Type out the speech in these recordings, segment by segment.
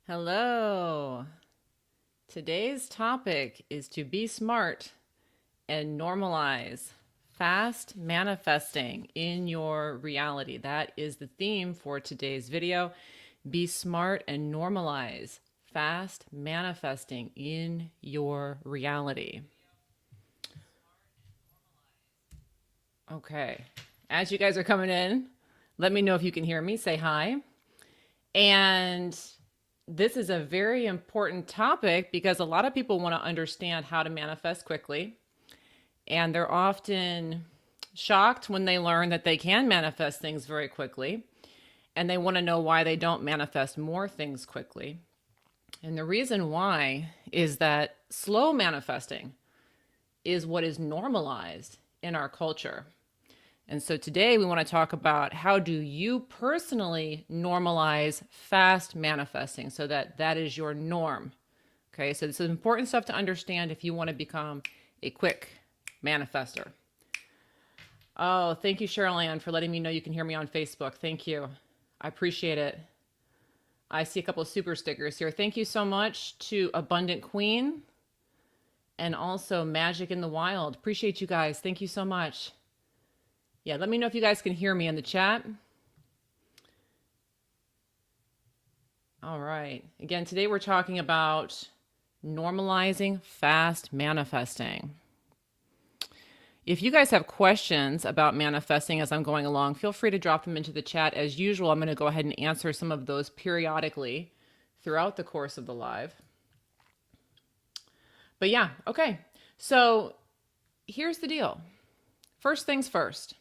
Hello. Today's topic is to be smart and normalize fast manifesting in your reality. That is the theme for today's video. Be smart and normalize fast manifesting in your reality. Okay. As you guys are coming in, let me know if you can hear me. Say hi. And this is a very important topic because a lot of people want to understand how to manifest quickly. And they're often shocked when they learn that they can manifest things very quickly. And they want to know why they don't manifest more things quickly. And the reason why is that slow manifesting is what is normalized in our culture. And so today we want to talk about how do you personally normalize fast manifesting so that that is your norm. Okay, so this is important stuff to understand if you want to become a quick manifester. Oh, thank you, Cheryl Ann, for letting me know you can hear me on Facebook. Thank you. I appreciate it. I see a couple of super stickers here. Thank you so much to Abundant Queen and also Magic in the Wild. Appreciate you guys. Thank you so much. Yeah, let me know if you guys can hear me in the chat. All right. Again, today we're talking about normalizing fast manifesting. If you guys have questions about manifesting as I'm going along, feel free to drop them into the chat. As usual, I'm going to go ahead and answer some of those periodically throughout the course of the live. But yeah, okay. So here's the deal. First things first.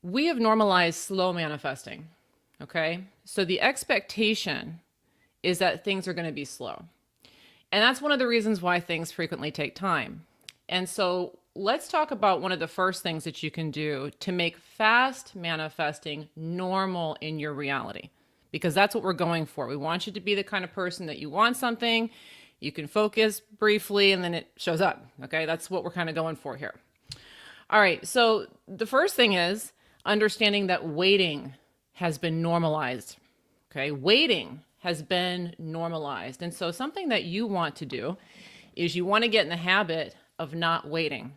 We have normalized slow manifesting, okay? So the expectation is that things are going to be slow. And that's one of the reasons why things frequently take time. And so let's talk about one of the first things that you can do to make fast manifesting normal in your reality, because that's what we're going for. We want you to be the kind of person that you want something, you can focus briefly, and then it shows up, okay? That's what we're kind of going for here. All right, so the first thing is understanding that waiting has been normalized, okay? Waiting has been normalized. And so something that you want to do is you want to get in the habit of not waiting,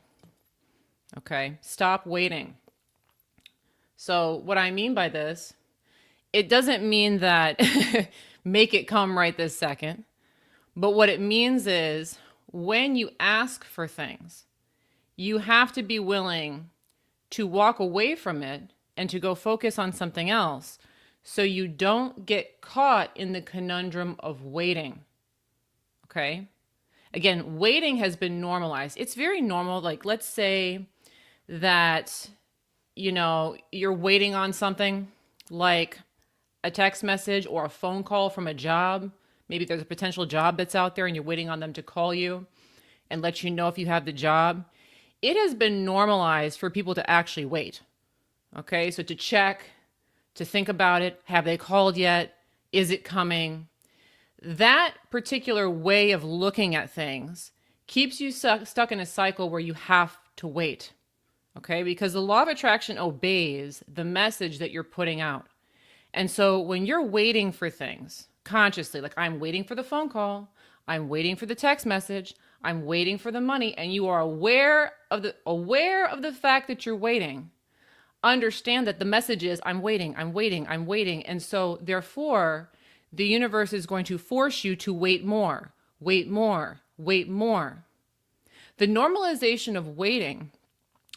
okay? Stop waiting. So what I mean by this, it doesn't mean that make it come right this second, but what it means is when you ask for things, you have to be willing to walk away from it and to go focus on something else so you don't get caught in the conundrum of waiting. Okay? Again, waiting has been normalized. It's very normal. Like, let's say that, you're waiting on something like a text message or a phone call from a job. Maybe there's a potential job that's out there and you're waiting on them to call you and let you know if you have the job. It has been normalized for people to actually wait. Okay, so to check, to think about it. Have they called yet? Is it coming? That particular way of looking at things keeps you stuck in a cycle where you have to wait. Okay, because the law of attraction obeys the message that you're putting out. And so when you're waiting for things consciously, like I'm waiting for the phone call, I'm waiting for the text message, I'm waiting for the money, and you are aware of the fact that you're waiting, understand that the message is I'm waiting, I'm waiting, I'm waiting. And so therefore, the universe is going to force you to wait more, wait more, wait more. The normalization of waiting,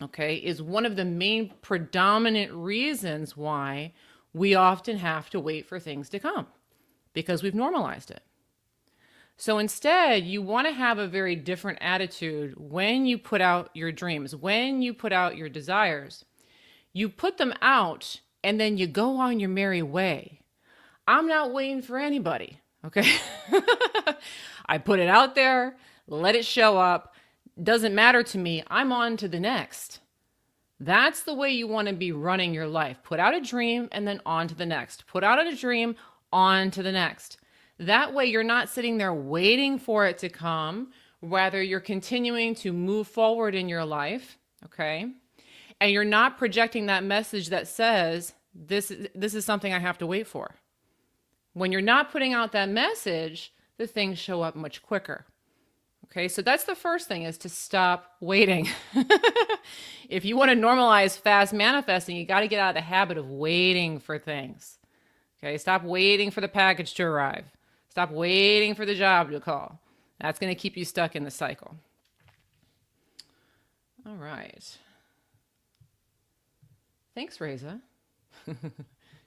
okay, is one of the main predominant reasons why we often have to wait for things to come, because we've normalized it. So instead, you want to have a very different attitude when you put out your dreams, when you put out your desires. You put them out and then you go on your merry way. I'm not waiting for anybody, okay? I put it out there, let it show up. Doesn't matter to me. I'm on to the next. That's the way you want to be running your life. Put out a dream and then on to the next. Put out a dream, on to the next. That way you're not sitting there waiting for it to come. Rather, you're continuing to move forward in your life, okay? And you're not projecting that message that says, this is something I have to wait for. When you're not putting out that message, the things show up much quicker. Okay, so that's the first thing, is to stop waiting. If you want to normalize fast manifesting, you got to get out of the habit of waiting for things. Okay, stop waiting for the package to arrive. Stop waiting for the job to call. That's going to keep you stuck in the cycle. All right. Thanks, Reza.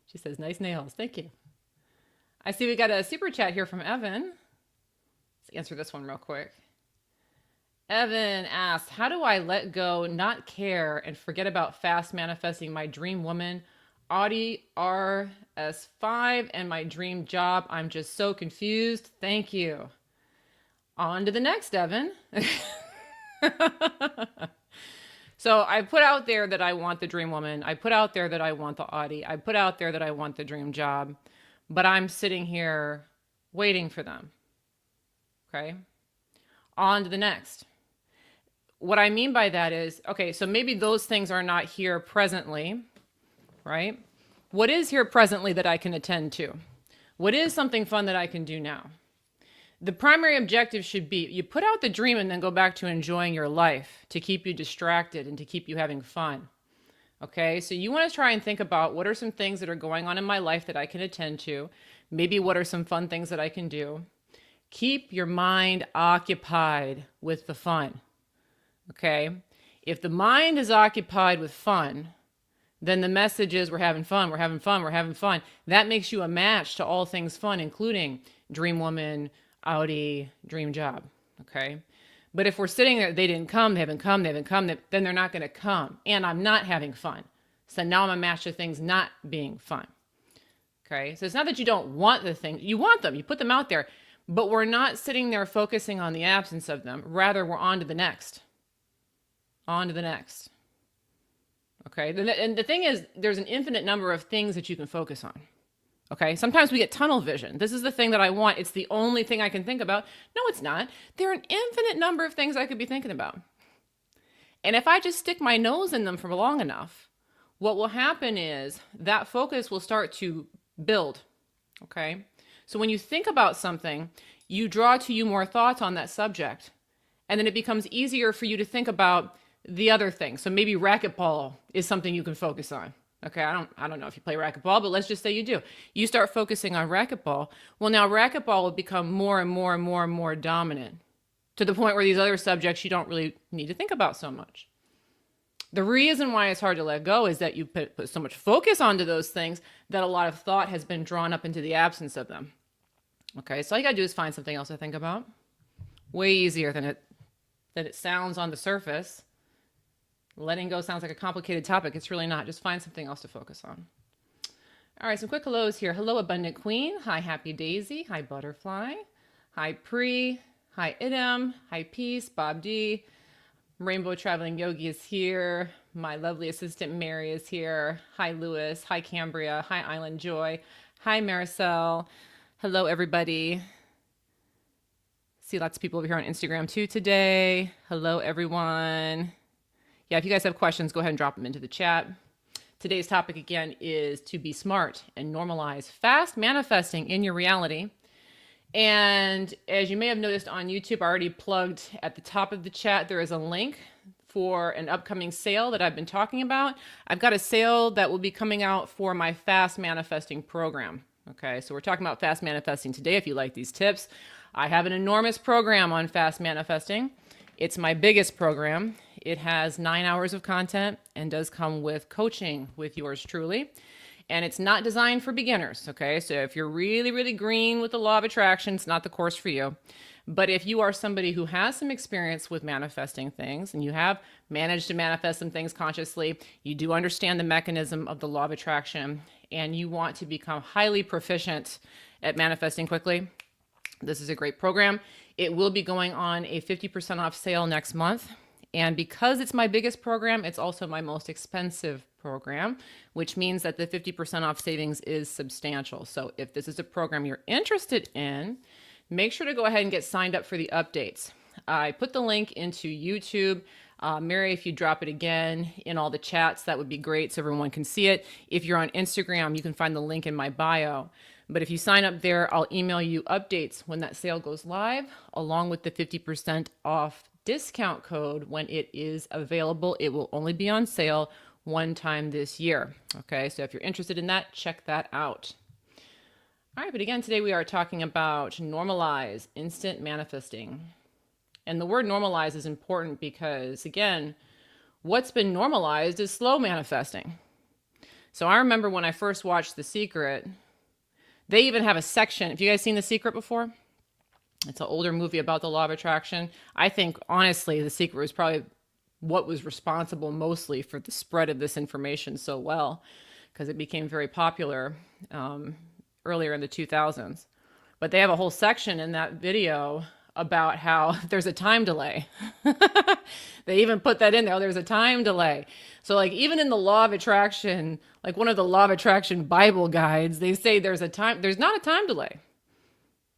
She says, nice nails. Thank you. I see we got a super chat here from Evan. Let's answer this one real quick. Evan asks, how do I let go, not care, and forget about fast manifesting my dream woman, Audi RS5, and my dream job? I'm just so confused. Thank you. On to the next, Evan. So I put out there that I want the dream woman. I put out there that I want the Audi. I put out there that I want the dream job. But I'm sitting here waiting for them. Okay? On to the next. What I mean by that is, okay, so maybe those things are not here presently, right? What is here presently that I can attend to? What is something fun that I can do now? The primary objective should be, you put out the dream and then go back to enjoying your life to keep you distracted and to keep you having fun. Okay, so you want to try and think about, what are some things that are going on in my life that I can attend to? Maybe what are some fun things that I can do? Keep your mind occupied with the fun. Okay, if the mind is occupied with fun, then the message is, we're having fun, we're having fun, we're having fun. That makes you a match to all things fun, including dream woman, Audi, dream job. Okay, but if we're sitting there, they didn't come, they haven't come, they haven't come, then they're not going to come, and I'm not having fun. So now I'm a match to things not being fun. Okay, so it's not that you don't want the things, you want them, you put them out there, but we're not sitting there focusing on the absence of them. Rather, we're on to the next. On to the next. Okay, and the thing is, there's an infinite number of things that you can focus on. Okay, sometimes we get tunnel vision. This is the thing that I want. It's the only thing I can think about. No, it's not. There are an infinite number of things I could be thinking about. And if I just stick my nose in them for long enough, what will happen is that focus will start to build. Okay, so when you think about something, you draw to you more thoughts on that subject, and then it becomes easier for you to think about the other thing. So maybe racquetball is something you can focus on. Okay, I don't know if you play racquetball, but let's just say you do. You start focusing on racquetball. Well, now racquetball will become more and more and more and more dominant, to the point where these other subjects you don't really need to think about so much. The reason why it's hard to let go is that you put so much focus onto those things that a lot of thought has been drawn up into the absence of them. Okay, so all you gotta do is find something else to think about. Way easier than it sounds on the surface. Letting go sounds like a complicated topic. It's really not. Just find something else to focus on. All right, some quick hellos here. Hello, Abundant Queen. Hi, Happy Daisy. Hi, Butterfly. Hi, Pri. Hi, Idem. Hi, Peace. Bob D. Rainbow Traveling Yogi is here. My lovely assistant Mary is here. Hi, Lewis. Hi, Cambria. Hi, Island Joy. Hi, Maricel. Hello, everybody. See lots of people over here on Instagram too today. Hello, everyone. Yeah, if you guys have questions, go ahead and drop them into the chat. Today's topic again is to be smart and normalize fast manifesting in your reality. And as you may have noticed on YouTube, I already plugged at the top of the chat, there is a link for an upcoming sale that I've been talking about. I've got a sale that will be coming out for my fast manifesting program. Okay, so we're talking about fast manifesting today. If you like these tips, I have an enormous program on fast manifesting. It's my biggest program. It has 9 hours of content and does come with coaching with yours truly. And it's not designed for beginners, okay? So if you're really, really green with the law of attraction, it's not the course for you. But if you are somebody who has some experience with manifesting things and you have managed to manifest some things consciously, you do understand the mechanism of the law of attraction, and you want to become highly proficient at manifesting quickly, this is a great program. It will be going on a 50% off sale next month. And because it's my biggest program, it's also my most expensive program, which means that the 50% off savings is substantial. So if this is a program you're interested in, make sure to go ahead and get signed up for the updates. I put the link into YouTube. Mary, if you drop it again in all the chats, that would be great so everyone can see it. If you're on Instagram, you can find the link in my bio. But if you sign up there, I'll email you updates when that sale goes live, along with the 50% off discount code when it is available. It will only be on sale one time this year. Okay, so if you're interested in that, check that out. All right, but again, today we are talking about normalize, instant manifesting. And the word normalize is important because, again, what's been normalized is slow manifesting. So I remember when I first watched The Secret, they even have a section. Have you guys seen The Secret before? It's an older movie about the law of attraction. I think, honestly, The Secret was probably what was responsible mostly for the spread of this information so well, because it became very popular earlier in the 2000s. But they have a whole section in that video about how there's a time delay. They even put that in there. Oh, there's a time delay. So like even in the law of attraction, like one of the law of attraction Bible guides, they say there's not a time delay.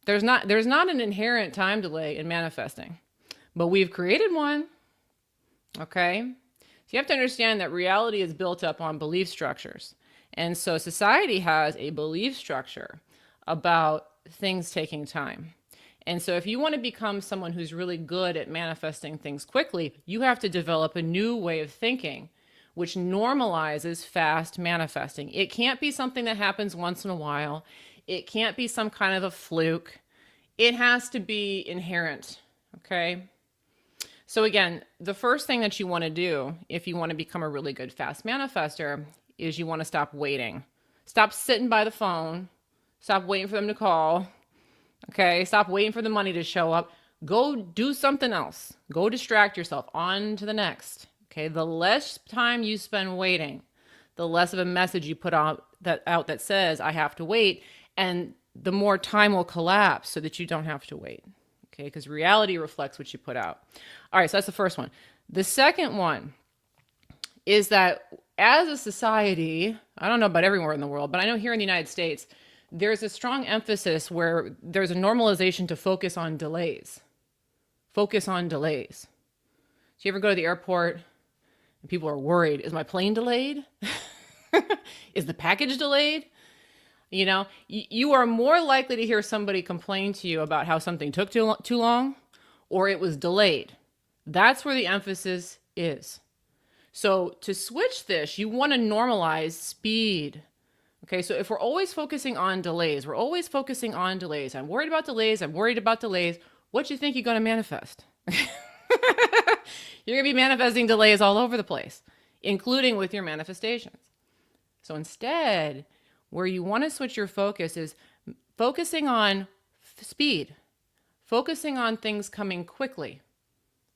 There's not an inherent time delay in manifesting, but we've created one. Okay. So you have to understand that reality is built up on belief structures. And so society has a belief structure about things taking time. And so if you want to become someone who's really good at manifesting things quickly, you have to develop a new way of thinking, which normalizes fast manifesting. It can't be something that happens once in a while. It can't be some kind of a fluke. It has to be inherent, okay? So again, the first thing that you want to do if you want to become a really good fast manifester is you want to stop waiting. Stop sitting by the phone. Stop waiting for them to call. Okay, stop waiting for the money to show up. Go do something else. Go distract yourself. On to the next. Okay, the less time you spend waiting, the less of a message you put out that says, I have to wait, and the more time will collapse so that you don't have to wait. Okay, because reality reflects what you put out. All right, so that's the first one. The second one is that as a society, I don't know about everywhere in the world, but I know here in the United States, there's a strong emphasis where there's a normalization to focus on delays. Focus on delays. So you ever go to the airport and people are worried, is my plane delayed? Is the package delayed? You know, you are more likely to hear somebody complain to you about how something took too long or it was delayed. That's where the emphasis is. So to switch this, you want to normalize speed. Okay, so if we're always focusing on delays, I'm worried about delays, what do you think you're going to manifest? You're going to be manifesting delays all over the place, including with your manifestations. So instead, where you want to switch your focus is focusing on speed, focusing on things coming quickly.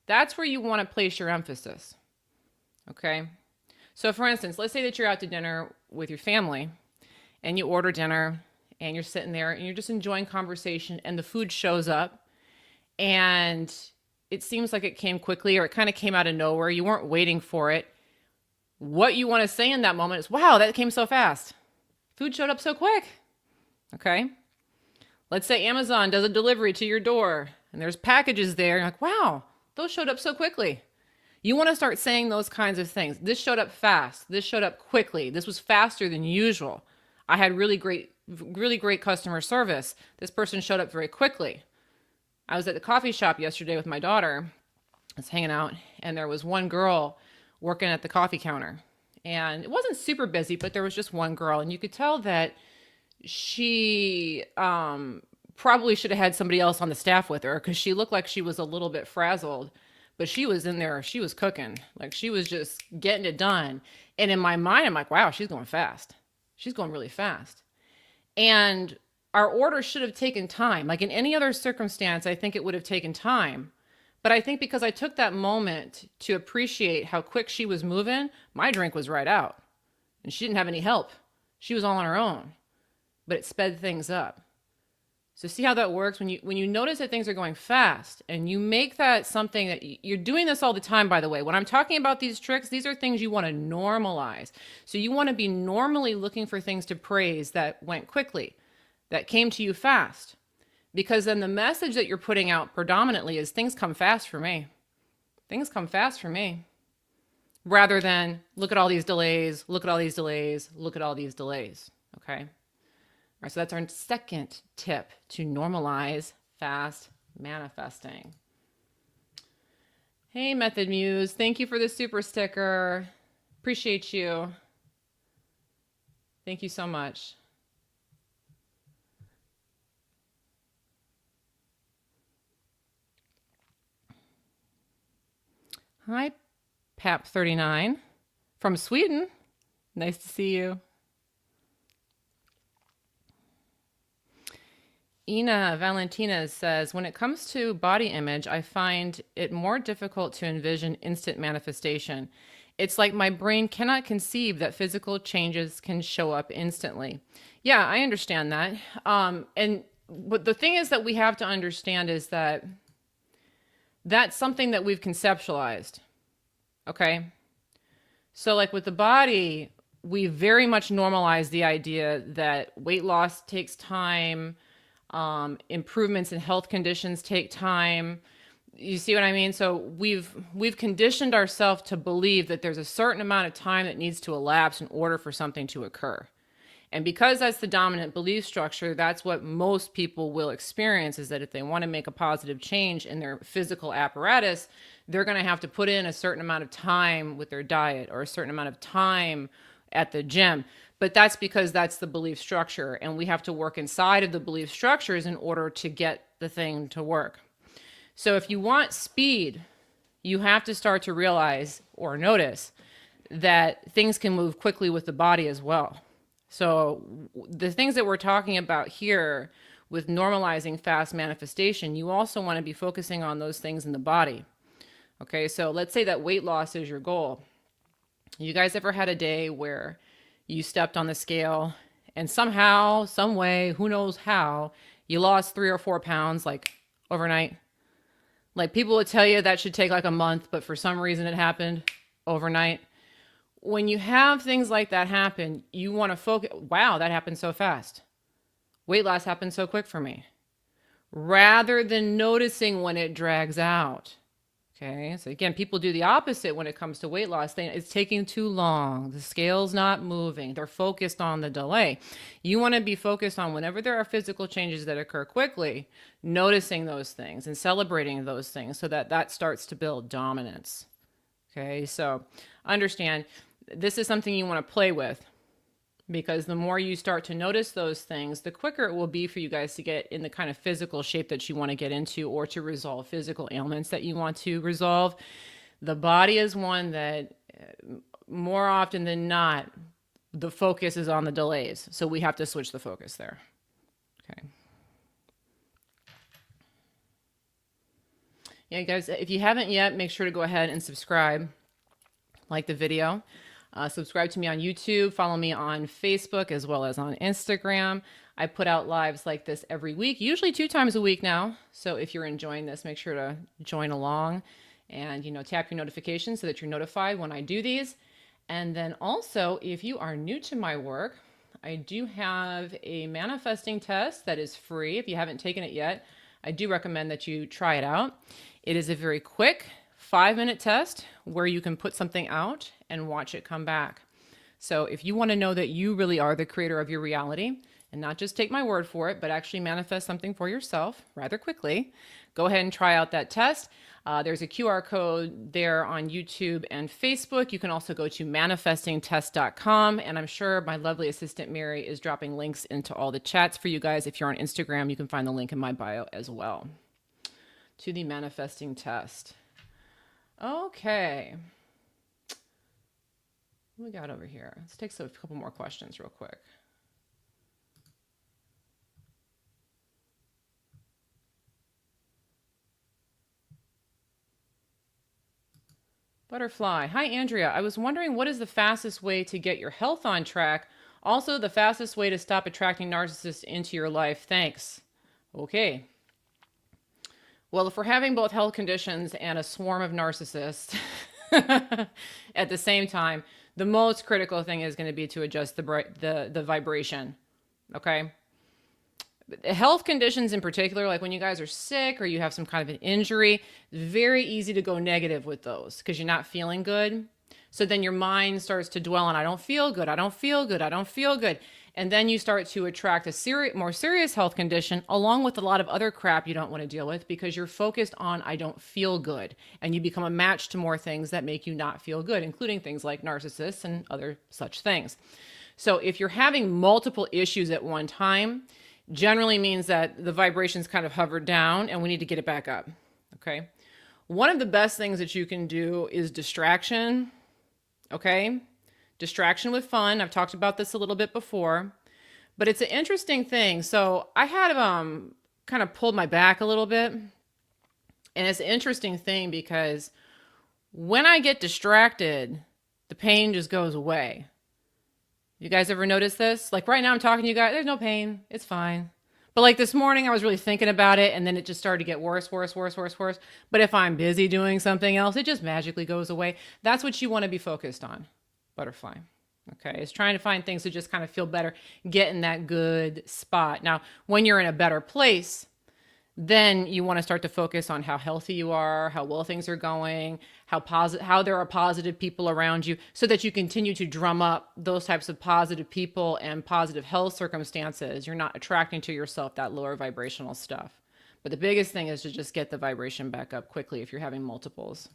That's where you want to place your emphasis. Okay, so for instance, let's say that you're out to dinner with your family, and you order dinner and you're sitting there and you're just enjoying conversation and the food shows up and it seems like it came quickly or it kind of came out of nowhere. You weren't waiting for it. What you want to say in that moment is, wow, that came so fast. Food showed up so quick. Okay. Let's say Amazon does a delivery to your door and there's packages there. You're like, wow, those showed up so quickly. You want to start saying those kinds of things. This showed up fast. This showed up quickly. This was faster than usual. I had really great customer service. This person showed up very quickly. I was at the coffee shop yesterday with my daughter. I was hanging out, and there was one girl working at the coffee counter. And it wasn't super busy, but there was just one girl. And you could tell that she probably should have had somebody else on the staff with her because she looked like she was a little bit frazzled. But she was in there, she was cooking. Like she was just getting it done. And in my mind, I'm like, wow, she's going fast. She's going really fast. And our order should have taken time. Like in any other circumstance, I think it would have taken time. But I think because I took that moment to appreciate how quick she was moving, my drink was right out. And she didn't have any help. She was all on her own. But it sped things up. So see how that works? When you notice that things are going fast and you make that something that you're doing this all the time, by the way. When I'm talking about these tricks, these are things you want to normalize. So you want to be normally looking for things to praise that went quickly, that came to you fast. Because then the message that you're putting out predominantly is things come fast for me. Things come fast for me rather than look at all these delays, look at all these delays, look at all these delays. Okay. All right. So that's our second tip to normalize fast manifesting. Hey, Method Muse. Thank you for the super sticker. Appreciate you. Thank you so much. Hi, Pap39 from Sweden. Nice to see you. Ina Valentina says, when it comes to body image, I find it more difficult to envision instant manifestation. It's like my brain cannot conceive that physical changes can show up instantly. Yeah, I understand that. But the thing is that we have to understand is that that's something that we've conceptualized. Okay. So like with the body, we very much normalize the idea that weight loss takes time. Improvements in health conditions take time. You see what I mean? So we've conditioned ourselves to believe that there's a certain amount of time that needs to elapse in order for something to occur. And because that's the dominant belief structure, that's what most people will experience, is that if they want to make a positive change in their physical apparatus, they're going to have to put in a certain amount of time with their diet or a certain amount of time at the gym. But that's because that's the belief structure, and we have to work inside of the belief structures in order to get the thing to work. So if you want speed, you have to start to realize or notice that things can move quickly with the body as well. So the things that we're talking about here with normalizing fast manifestation, you also want to be focusing on those things in the body. Okay, so let's say that weight loss is your goal. You guys ever had a day where you stepped on the scale and somehow, some way, who knows how, you lost 3 or 4 pounds like overnight? Like people would tell you that should take like a month, but for some reason it happened overnight. When you have things like that happen, you want to focus, wow, that happened so fast. Weight loss happened so quick for me. Rather than noticing when it drags out. Okay, so again, people do the opposite when it comes to weight loss. It's taking too long. The scale's not moving. They're focused on the delay. You want to be focused on whenever there are physical changes that occur quickly, noticing those things and celebrating those things so that that starts to build dominance. Okay, so understand this is something you want to play with, because the more you start to notice those things, the quicker it will be for you guys to get in the kind of physical shape that you want to get into, or to resolve physical ailments that you want to resolve. The body is one that more often than not, the focus is on the delays. So we have to switch the focus there. Okay. Yeah, guys, if you haven't yet, make sure to go ahead and subscribe, like the video. Subscribe to me on YouTube, follow me on Facebook as well as on Instagram. I put out lives like this every week, usually 2 times a week now. So if you're enjoying this, make sure to join along and, tap your notifications so that you're notified when I do these. And then also, if you are new to my work, I do have a manifesting test that is free. If you haven't taken it yet, I do recommend that you try it out. It is a very quick 5-minute test where you can put something out and watch it come back. So if you want to know that you really are the creator of your reality and not just take my word for it, but actually manifest something for yourself rather quickly, go ahead and try out that test. There's a QR code there on YouTube and Facebook. You can also go to manifestingtest.com, and I'm sure my lovely assistant Mary is dropping links into all the chats for you guys. If you're on Instagram, you can find the link in my bio as well to the manifesting test. Okay. What we got over here? Let's take a couple more questions real quick. Butterfly. Hi, Andrea. I was wondering, what is the fastest way to get your health on track? Also, the fastest way to stop attracting narcissists into your life. Thanks. Okay. Well, if we're having both health conditions and a swarm of narcissists at the same time, the most critical thing is going to be to adjust the vibration. Okay. Health conditions in particular, like when you guys are sick or you have some kind of an injury, it's very easy to go negative with those because you're not feeling good. So then your mind starts to dwell on, I don't feel good, I don't feel good, I don't feel good. And then you start to attract a more serious health condition along with a lot of other crap you don't want to deal with because you're focused on, I don't feel good. And you become a match to more things that make you not feel good, including things like narcissists and other such things. So if you're having multiple issues at one time, generally means that the vibrations kind of hovered down and we need to get it back up. Okay. One of the best things that you can do is distraction. Okay. Distraction with fun. I've talked about this a little bit before, but it's an interesting thing. So I had kind of pulled my back a little bit, and it's an interesting thing because when I get distracted, the pain just goes away. You guys ever notice this? Like right now I'm talking to you guys, there's no pain. It's fine. But like this morning I was really thinking about it and then it just started to get worse, worse, worse, worse, worse. But if I'm busy doing something else, it just magically goes away. That's what you want to be focused on. Butterfly. Okay. It's trying to find things to just kind of feel better, get in that good spot. Now, when you're in a better place, then you want to start to focus on how healthy you are, how well things are going, how there are positive people around you so that you continue to drum up those types of positive people and positive health circumstances. You're not attracting to yourself that lower vibrational stuff. But the biggest thing is to just get the vibration back up quickly if you're having multiples.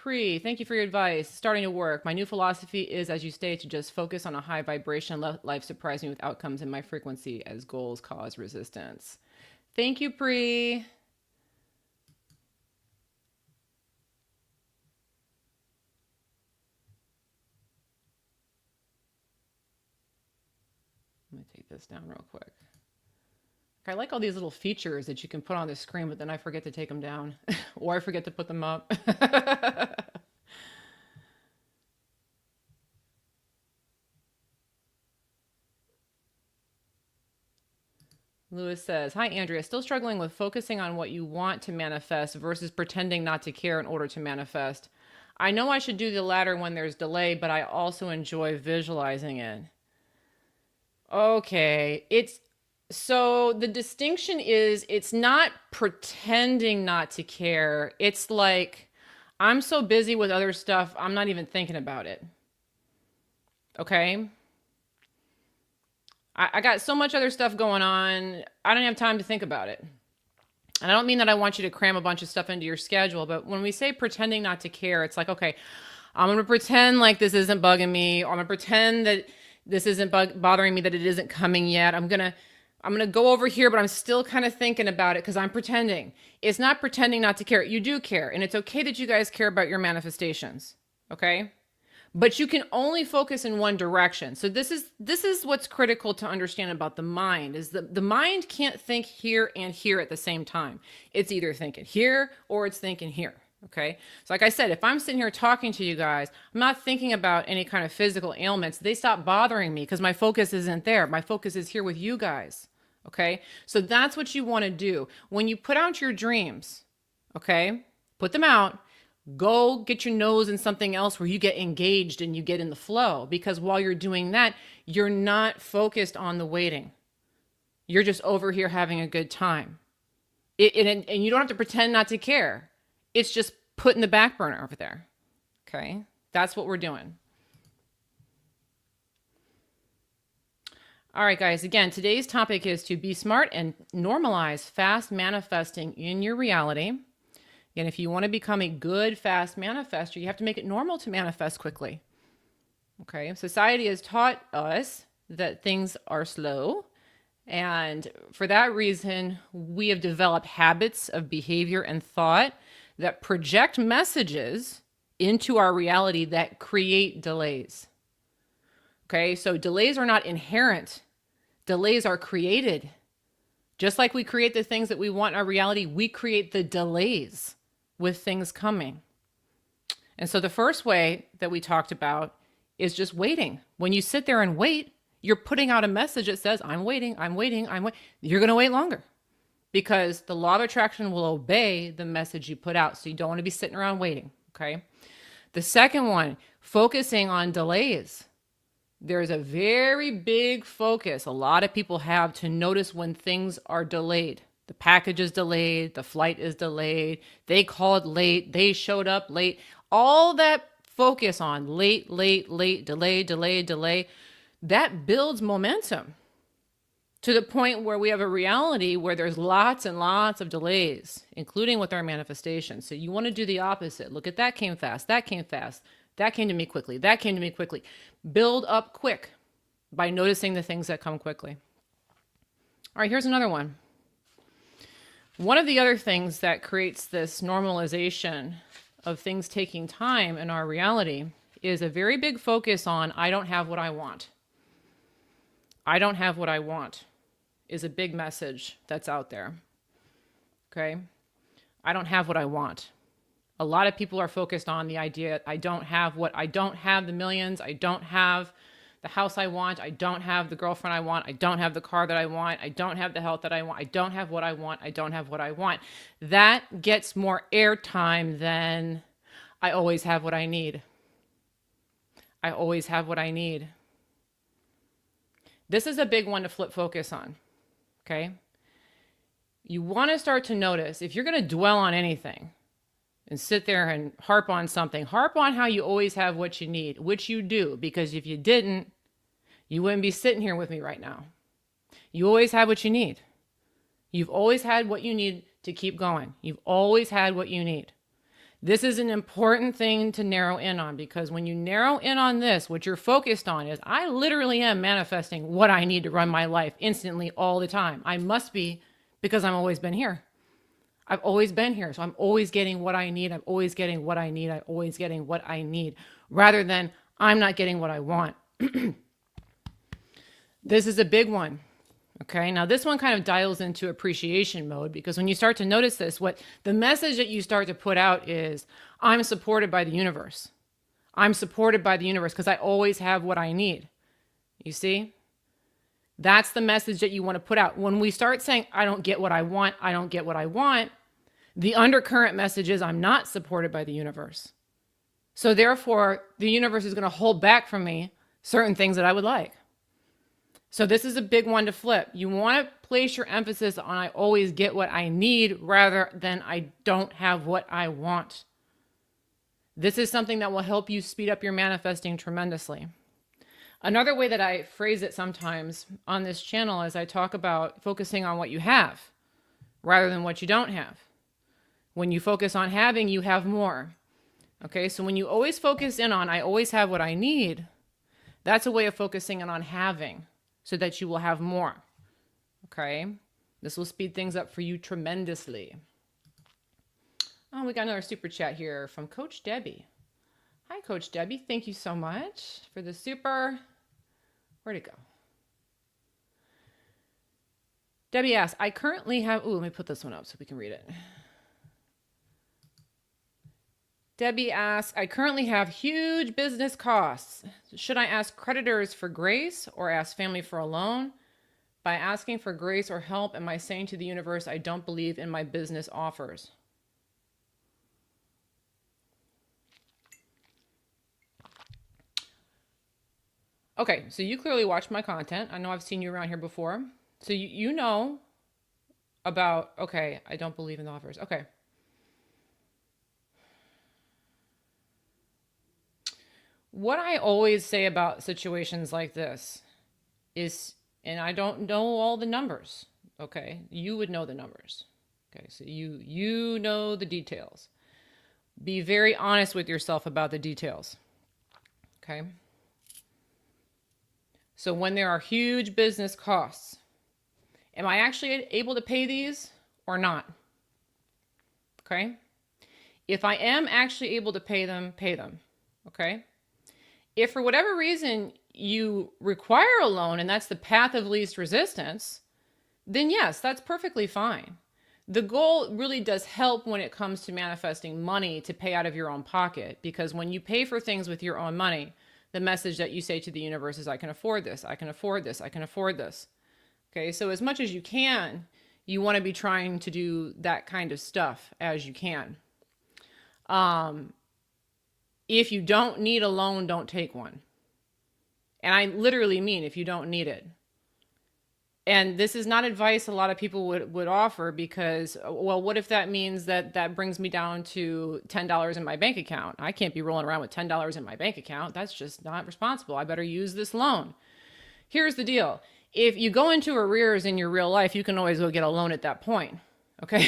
Thank you for your advice. Starting to work. My new philosophy is, as you state, to just focus on a high vibration. Let life surprise me with outcomes in my frequency as goals cause resistance. Thank you, Pri. Let me take this down real quick. I like all these little features that you can put on the screen, but then I forget to take them down or I forget to put them up. Lewis says, hi, Andrea. Still struggling with focusing on what you want to manifest versus pretending not to care in order to manifest. I know I should do the latter when there's delay, but I also enjoy visualizing it. Okay. So the distinction is it's not pretending not to care. It's like, I'm so busy with other stuff, I'm not even thinking about it. Okay? I got so much other stuff going on, I don't have time to think about it. And I don't mean that I want you to cram a bunch of stuff into your schedule, but when we say pretending not to care, it's like, okay, I'm going to pretend like this isn't bugging me, or I'm going to pretend that this isn't bothering me, that it isn't coming yet. I'm going to go over here, but I'm still kind of thinking about it because I'm pretending. It's not pretending not to care. You do care. And it's okay that you guys care about your manifestations. Okay? But you can only focus in one direction. So this is what's critical to understand about the mind is that the mind can't think here and here at the same time. It's either thinking here or it's thinking here. Okay. So like I said, if I'm sitting here talking to you guys, I'm not thinking about any kind of physical ailments. They stop bothering me because my focus isn't there. My focus is here with you guys. Okay. So that's what you want to do. When you put out your dreams, okay, put them out, go get your nose in something else where you get engaged and you get in the flow, because while you're doing that, you're not focused on the waiting. You're just over here having a good time. And you don't have to pretend not to care. It's just put in the back burner over there. Okay. That's what we're doing. All right, guys. Again, today's topic is to be smart and normalize fast manifesting in your reality. And if you want to become a good, fast manifester, you have to make it normal to manifest quickly. Okay. Society has taught us that things are slow. And for that reason, we have developed habits of behavior and thought that project messages into our reality that create delays. Okay. So delays are not inherent. Delays are created. Just like we create the things that we want in our reality, we create the delays with things coming. And so the first way that we talked about is just waiting. When you sit there and wait, you're putting out a message that says, I'm waiting, I'm waiting, I'm waiting. You're going to wait longer because the law of attraction will obey the message you put out. So you don't want to be sitting around waiting. Okay. The second one, focusing on delays. There's a very big focus a lot of people have to notice when things are delayed. The package is delayed, the flight is delayed, they called late, they showed up late. All that focus on late, late, late, delay, delay, delay, that builds momentum to the point where we have a reality where there's lots and lots of delays, including with our manifestation. So you want to do the opposite. Look at that came fast, that came fast, that came to me quickly, that came to me quickly. Build up quick by noticing the things that come quickly. All right, here's another one. One of the other things that creates this normalization of things taking time in our reality is a very big focus on I don't have what I want. I don't have what I want is a big message that's out there. Okay? I don't have what I want. A lot of people are focused on the idea I don't have the millions, I don't have the house I want, I don't have the girlfriend I want, I don't have the car that I want, I don't have the health that I want, I don't have what I want, I don't have what I want. That gets more airtime than I always have what I need. I always have what I need. This is a big one to flip focus on, okay? You want to start to notice, if you're going to dwell on anything and sit there and harp on something, harp on how you always have what you need, which you do, because if you didn't, you wouldn't be sitting here with me right now. You always have what you need. You've always had what you need to keep going. You've always had what you need. This is an important thing to narrow in on, because when you narrow in on this, what you're focused on is I literally am manifesting what I need to run my life instantly all the time. I must be, because I've always been here. I've always been here. So I'm always getting what I need. I'm always getting what I need. I'm always getting what I need, rather than I'm not getting what I want. This is a big one. Okay. Now this one kind of dials into appreciation mode, because when you start to notice this, what the message that you start to put out is I'm supported by the universe. I'm supported by the universe because I always have what I need. You see? That's the message that you want to put out. When we start saying, I don't get what I want, I don't get what I want, the undercurrent message is I'm not supported by the universe. So therefore, the universe is going to hold back from me certain things that I would like. So this is a big one to flip. You want to place your emphasis on I always get what I need rather than I don't have what I want. This is something that will help you speed up your manifesting tremendously. Another way that I phrase it sometimes on this channel is I talk about focusing on what you have rather than what you don't have. When you focus on having, you have more. Okay, so when you always focus in on I always have what I need, that's a way of focusing in on having so that you will have more. Okay, this will speed things up for you tremendously. Oh, we got another super chat here from Coach Debbie. Hi, Coach Debbie. Thank you so much for the super. Where'd it go? Debbie asks, I currently have, let me put this one up so we can read it. Debbie asks, I currently have huge business costs. Should I ask creditors for grace or ask family for a loan? By asking for grace or help, am I saying to the universe, I don't believe in my business offers? Okay, so you clearly watch my content. I know I've seen you around here before. So you know about, okay, I don't believe in the offers. Okay. What I always say about situations like this is, and I don't know all the numbers, okay? You would know the numbers. Okay, so you know the details. Be very honest with yourself about the details. Okay? So when there are huge business costs, am I actually able to pay these or not? Okay? If I am actually able to pay them, pay them. Okay? If for whatever reason you require a loan and that's the path of least resistance, then yes, that's perfectly fine. The goal really does help when it comes to manifesting money to pay out of your own pocket, because when you pay for things with your own money, the message that you say to the universe is, I can afford this, I can afford this, I can afford this. Okay, so as much as you can, you want to be trying to do that kind of stuff as you can. If you don't need a loan, don't take one. And I literally mean if you don't need it. And this is not advice a lot of people would offer because, well, what if that means that brings me down to $10 in my bank account? I can't be rolling around with $10 in my bank account. That's just not responsible. I better use this loan. Here's the deal. If you go into arrears in your real life, you can always go get a loan at that point. Okay.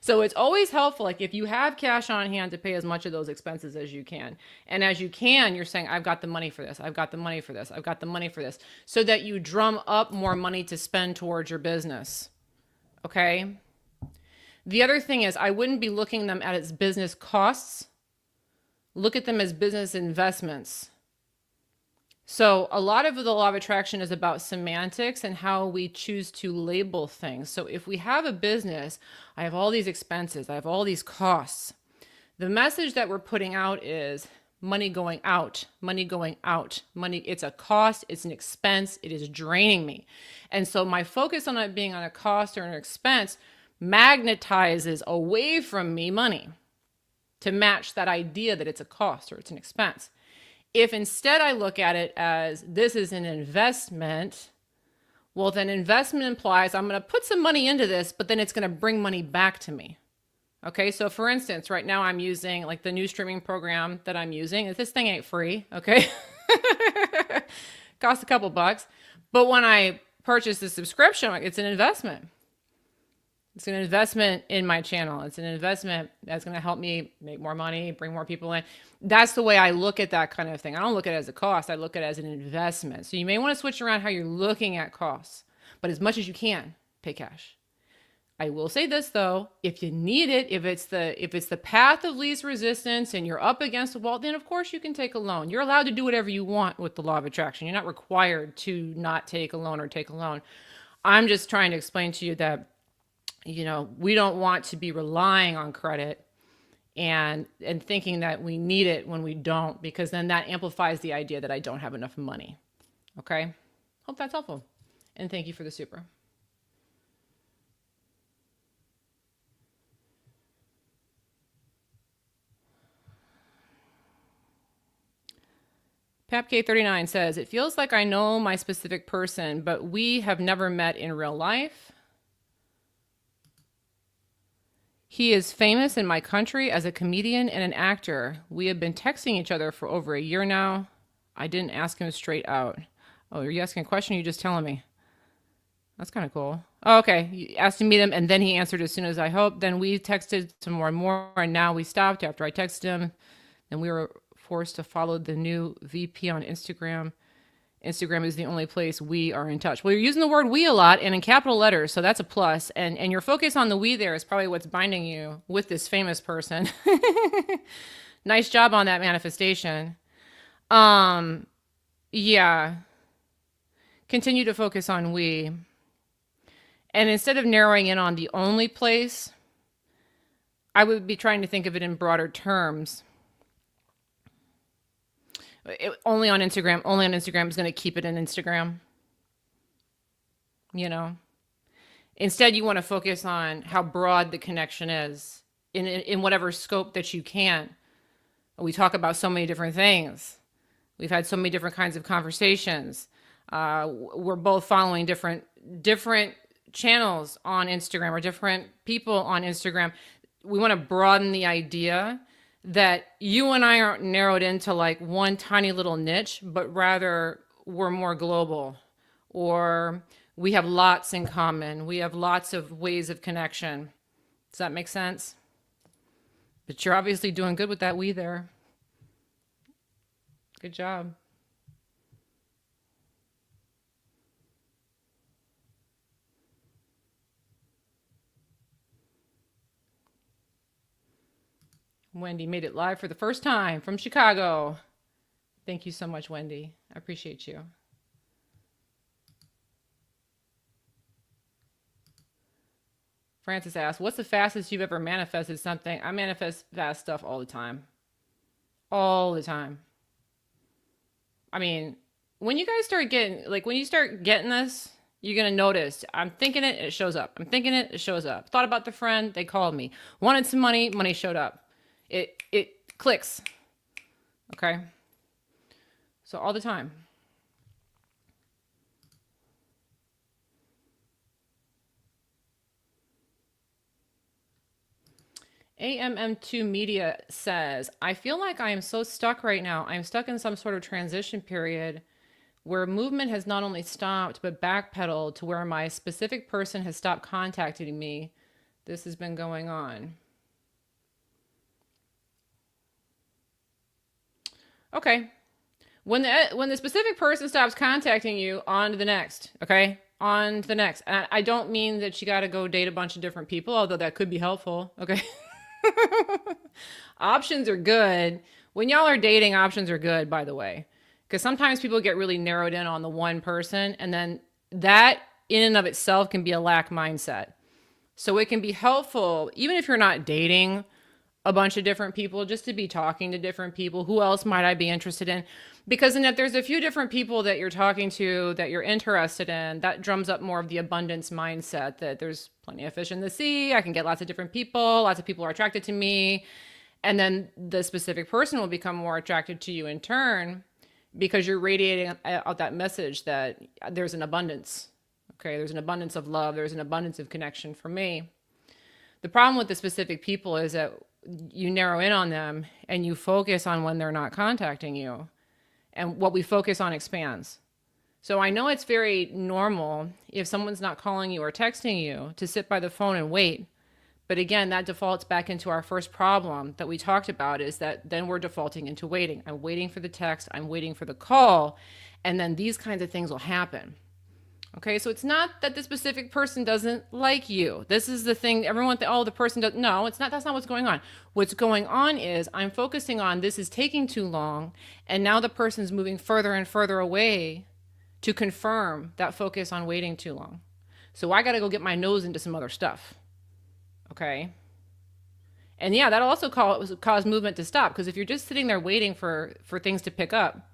So it's always helpful. Like if you have cash on hand to pay as much of those expenses as you can. And as you can, you're saying, I've got the money for this. I've got the money for this. I've got the money for this. So that you drum up more money to spend towards your business. Okay. The other thing is I wouldn't be looking them at its business costs. Look at them as business investments. So a lot of the law of attraction is about semantics and how we choose to label things. So if we have a business, I have all these expenses, I have all these costs. The message that we're putting out is money going out, money going out, money. It's a cost, it's an expense, it is draining me. And so my focus on it being on a cost or an expense magnetizes away from me money to match that idea that it's a cost or it's an expense. If instead I look at it as this is an investment, well, then investment implies I'm going to put some money into this, but then it's going to bring money back to me. Okay, so for instance, right now I'm using like the new streaming program that I'm using. This thing ain't free, okay? Costs a couple bucks. But when I purchase the subscription, it's an investment. It's an investment in my channel. It's an investment that's going to help me make more money, bring more people in. That's the way I look at that kind of thing. I don't look at it as a cost. I look at it as an investment. So you may want to switch around how you're looking at costs, but as much as you can, pay cash. I will say this though, if you need it, if it's the path of least resistance and you're up against the wall, then of course you can take a loan. You're allowed to do whatever you want with the law of attraction. You're not required to not take a loan or take a loan. I'm just trying to explain to you that we don't want to be relying on credit and thinking that we need it when we don't, because then that amplifies the idea that I don't have enough money. Okay? Hope that's helpful. And thank you for the super. PapK39 says, it feels like I know my specific person, but we have never met in real life. He is famous in my country as a comedian and an actor. We have been texting each other for over a year now. I didn't ask him straight out. Oh, are you asking a question or are you just telling me? That's kind of cool. Oh, okay. You asked to meet him and then he answered as soon as I hoped. Then we texted some more and more and now we stopped after I texted him. Then we were forced to follow the new VP on Instagram. Instagram is the only place we are in touch. Well, you're using the word we a lot and in capital letters, so that's a plus. And your focus on the we there is probably what's binding you with this famous person. Nice job on that manifestation. Yeah. Continue to focus on we. And instead of narrowing in on the only place, I would be trying to think of it in broader terms. Only on Instagram is going to keep it in Instagram. Instead, you want to focus on how broad the connection is in whatever scope that you can. We talk about so many different things. We've had so many different kinds of conversations. We're both following different channels on Instagram or different people on Instagram. We want to broaden the idea that you and I aren't narrowed into like one tiny little niche, but rather we're more global, or we have lots in common. We have lots of ways of connection. Does that make sense? But you're obviously doing good with that we there. Good job. Wendy made it live for the first time from Chicago. Thank you so much, Wendy. I appreciate you. Francis asked, what's the fastest you've ever manifested something? I manifest fast stuff all the time. All the time. I mean, when you guys start getting, when you start getting this, you're going to notice, I'm thinking it, it shows up. I'm thinking it, it shows up. Thought about the friend, they called me. Wanted some money, money showed up. It clicks. Okay. So all the time. AMM2 Media says, I feel like I am so stuck right now. I'm stuck in some sort of transition period where movement has not only stopped, but backpedaled to where my specific person has stopped contacting me. This has been going on. Okay. When the specific person stops contacting you, on to the next, okay? On to the next. And I don't mean that you got to go date a bunch of different people, although that could be helpful, okay? Options are good. When y'all are dating, options are good, by the way. Because sometimes people get really narrowed in on the one person, and then that in and of itself can be a lack mindset. So it can be helpful, even if you're not dating a bunch of different people, just to be talking to different people. Who else might I be interested in? Because then if there's a few different people that you're talking to that you're interested in, that drums up more of the abundance mindset that there's plenty of fish in the sea. I can get lots of different people. Lots of people are attracted to me. And then the specific person will become more attracted to you in turn because you're radiating out that message that there's an abundance. Okay, there's an abundance of love. There's an abundance of connection for me. The problem with the specific people is that you narrow in on them and you focus on when they're not contacting you. And what we focus on expands. So I know it's very normal if someone's not calling you or texting you to sit by the phone and wait. But again, that defaults back into our first problem that we talked about, is that then we're defaulting into waiting. I'm waiting for the text. I'm waiting for the call. And then these kinds of things will happen. Okay, so it's not that the specific person doesn't like you. This is the thing. Everyone thinks, oh, the person doesn't. No, it's not. That's not what's going on. What's going on is I'm focusing on this is taking too long, and now the person's moving further and further away to confirm that focus on waiting too long. So I got to go get my nose into some other stuff. Okay. And yeah, that'll also cause movement to stop, because if you're just sitting there waiting for things to pick up,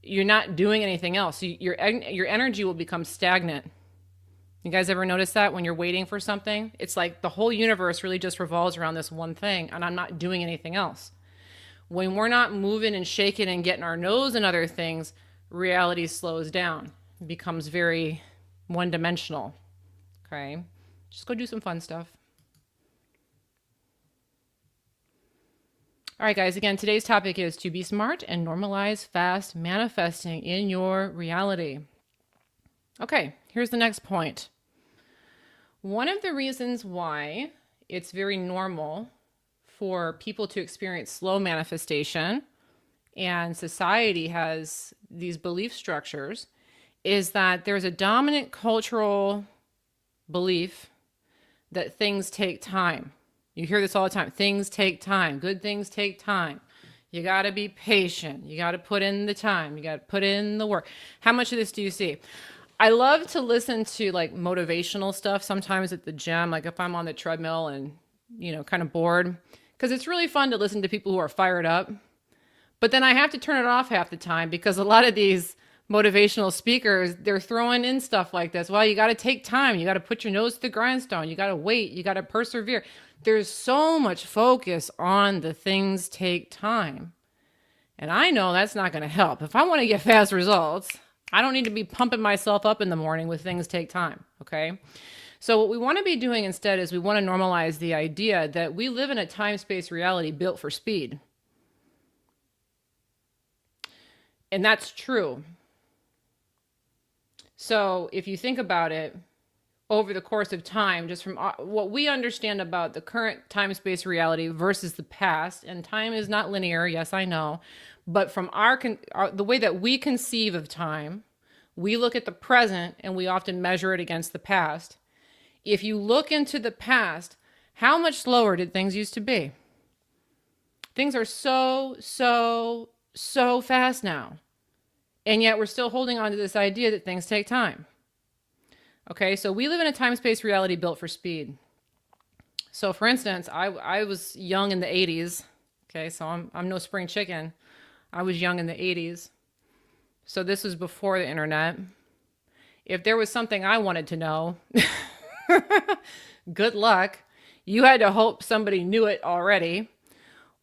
you're not doing anything else. So your energy will become stagnant. You guys ever notice that when you're waiting for something? It's like the whole universe really just revolves around this one thing, and I'm not doing anything else. When we're not moving and shaking and getting our nose in other things, reality slows down. It becomes very one-dimensional. Okay? Just go do some fun stuff. All right, guys, again, today's topic is to be smart and normalize fast manifesting in your reality. Okay, here's the next point. One of the reasons why it's very normal for people to experience slow manifestation, and society has these belief structures, is that there's a dominant cultural belief that things take time. You hear this all the time. Things take time. Good things take time. You got to be patient. You got to put in the time. You got to put in the work. How much of this do you see? I love to listen to like motivational stuff sometimes at the gym, like if I'm on the treadmill and, kind of bored, because it's really fun to listen to people who are fired up. But then I have to turn it off half the time because a lot of these motivational speakers, they're throwing in stuff like this. Well, you got to take time. You got to put your nose to the grindstone. You got to wait. You got to persevere. There's so much focus on the things take time. And I know that's not going to help. If I want to get fast results, I don't need to be pumping myself up in the morning with things take time. Okay. So what we want to be doing instead is we want to normalize the idea that we live in a time-space reality built for speed. And that's true. So if you think about it, over the course of time, just from what we understand about the current time-space reality versus the past, and time is not linear, yes, I know, but from the way that we conceive of time, we look at the present and we often measure it against the past. If you look into the past, how much slower did things used to be? Things are so fast now. And yet we're still holding on to this idea that things take time. Okay, so we live in a time-space reality built for speed. So for instance, I was young in the 80s. Okay, so I'm no spring chicken. I was young in the 80s. So this was before the internet. If there was something I wanted to know, good luck. You had to hope somebody knew it already.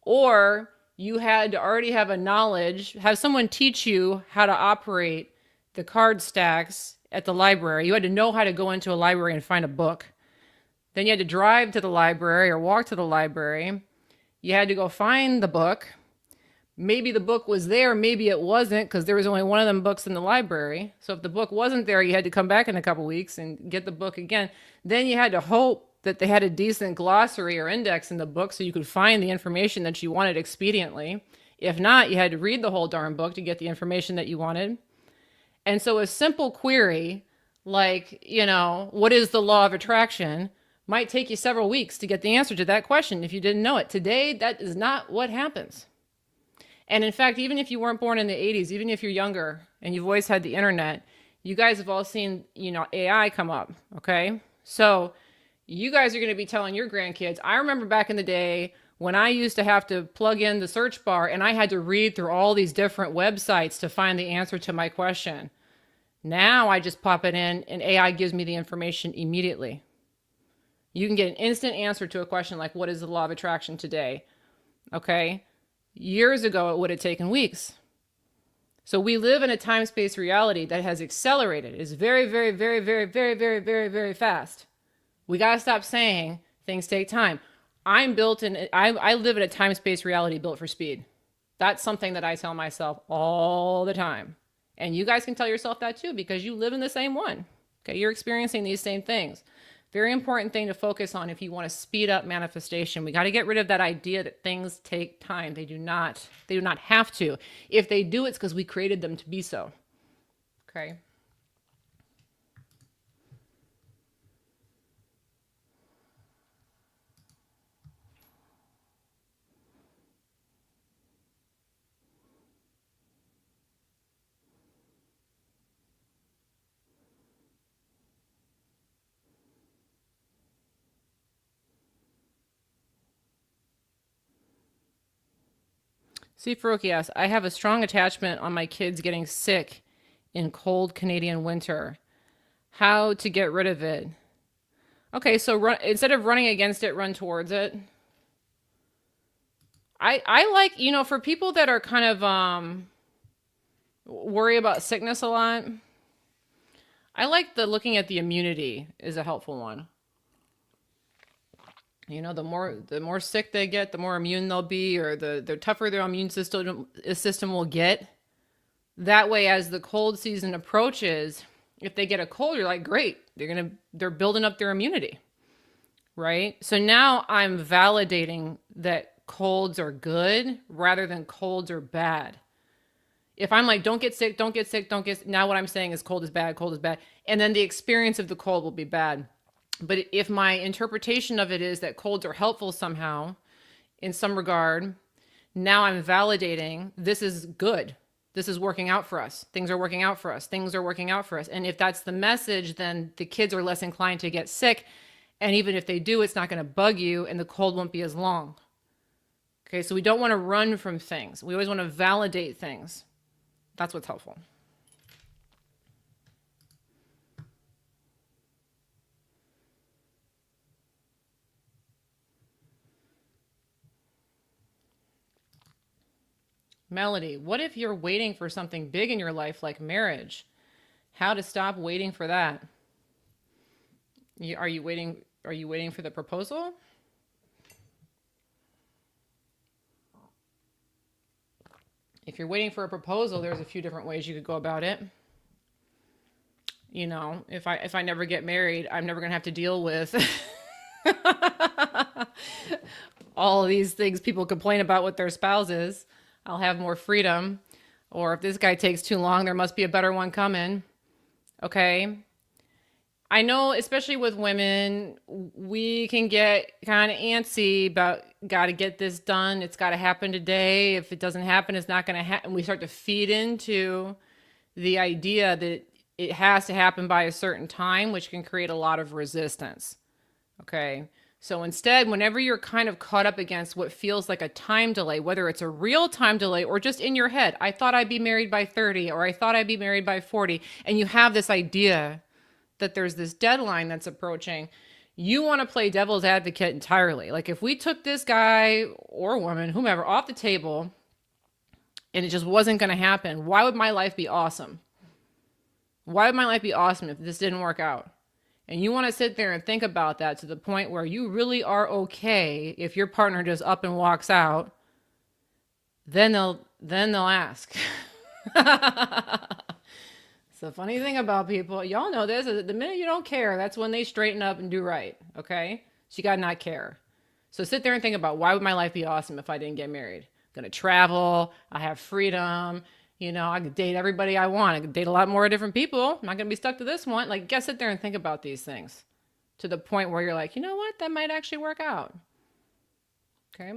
Or you had to already have a knowledge, have someone teach you how to operate the card stacks at the library. You had to know how to go into a library and find a book. Then you had to drive to the library or walk to the library. You had to go find the book. Maybe the book was there, maybe it wasn't, because there was only one of them books in the library. So if the book wasn't there, you had to come back in a couple weeks and get the book again. Then you had to hope that they had a decent glossary or index in the book so you could find the information that you wanted expediently. If not, you had to read the whole darn book to get the information that you wanted. And so a simple query like, what is the law of attraction might take you several weeks to get the answer to that question if you didn't know it. Today, that is not what happens. And in fact, even if you weren't born in the 80s, even if you're younger and you've always had the internet, you guys have all seen, AI come up, okay? So you guys are going to be telling your grandkids, I remember back in the day when I used to have to plug in the search bar and I had to read through all these different websites to find the answer to my question. Now I just pop it in and AI gives me the information immediately. You can get an instant answer to a question like, what is the law of attraction today? Okay? Years ago, it would have taken weeks. So we live in a time-space reality that has accelerated. It's very, very, very, very, very, very, very, very fast. We got to stop saying things take time. I live in a time-space reality built for speed. That's something that I tell myself all the time. And you guys can tell yourself that too, because you live in the same one. Okay, you're experiencing these same things. Very important thing to focus on if you want to speed up manifestation. We got to get rid of that idea that things take time. They do not have to. If they do, it's because we created them to be so. Okay. See, Farouk asks, I have a strong attachment on my kids getting sick in cold Canadian winter. How to get rid of it? Okay, so instead of running against it, run towards it. I like, for people that are kind of worry about sickness a lot, I like looking at the immunity is a helpful one. The more sick they get, the more immune they'll be, or the tougher their immune system will get. That way, as the cold season approaches, if they get a cold, you're like, great, they're building up their immunity, right? So now I'm validating that colds are good rather than colds are bad. If I'm like, don't get sick, now what I'm saying is cold is bad, and then the experience of the cold will be bad. But if my interpretation of it is that colds are helpful somehow, in some regard, now I'm validating this is good. This is working out for us. Things are working out for us. Things are working out for us. And if that's the message, then the kids are less inclined to get sick. And even if they do, it's not going to bug you and the cold won't be as long. Okay, so we don't want to run from things. We always want to validate things. That's what's helpful. Melody, what if you're waiting for something big in your life like marriage? How to stop waiting for that? Are you waiting for the proposal? If you're waiting for a proposal, there's a few different ways you could go about it. If I never get married, I'm never going to have to deal with all of these things people complain about with their spouses. I'll have more freedom. Or if this guy takes too long, there must be a better one coming. Okay. I know, especially with women, we can get kind of antsy about got to get this done. It's got to happen today. If it doesn't happen, it's not going to happen. We start to feed into the idea that it has to happen by a certain time, which can create a lot of resistance. Okay. So instead, whenever you're kind of caught up against what feels like a time delay, whether it's a real time delay or just in your head, I thought I'd be married by 30 or I thought I'd be married by 40, and you have this idea that there's this deadline that's approaching, You want to play devil's advocate entirely. Like if we took this guy or woman, whomever, off the table and it just wasn't going to happen, why would my life be awesome? Why would my life be awesome if this didn't work out? And you want to sit there and think about that to the point where you really are okay if your partner just up and walks out, then they'll ask. It's the funny thing about people, y'all know this, is the minute you don't care, that's when they straighten up and do right, okay? So you gotta not care. So sit there and think about, why would my life be awesome if I didn't get married? I'm gonna travel, I have freedom, I could date everybody I want. I could date a lot more different people. I'm not gonna be stuck to this one. Like, get sit there and think about these things to the point where you're like, you know what, that might actually work out. Okay.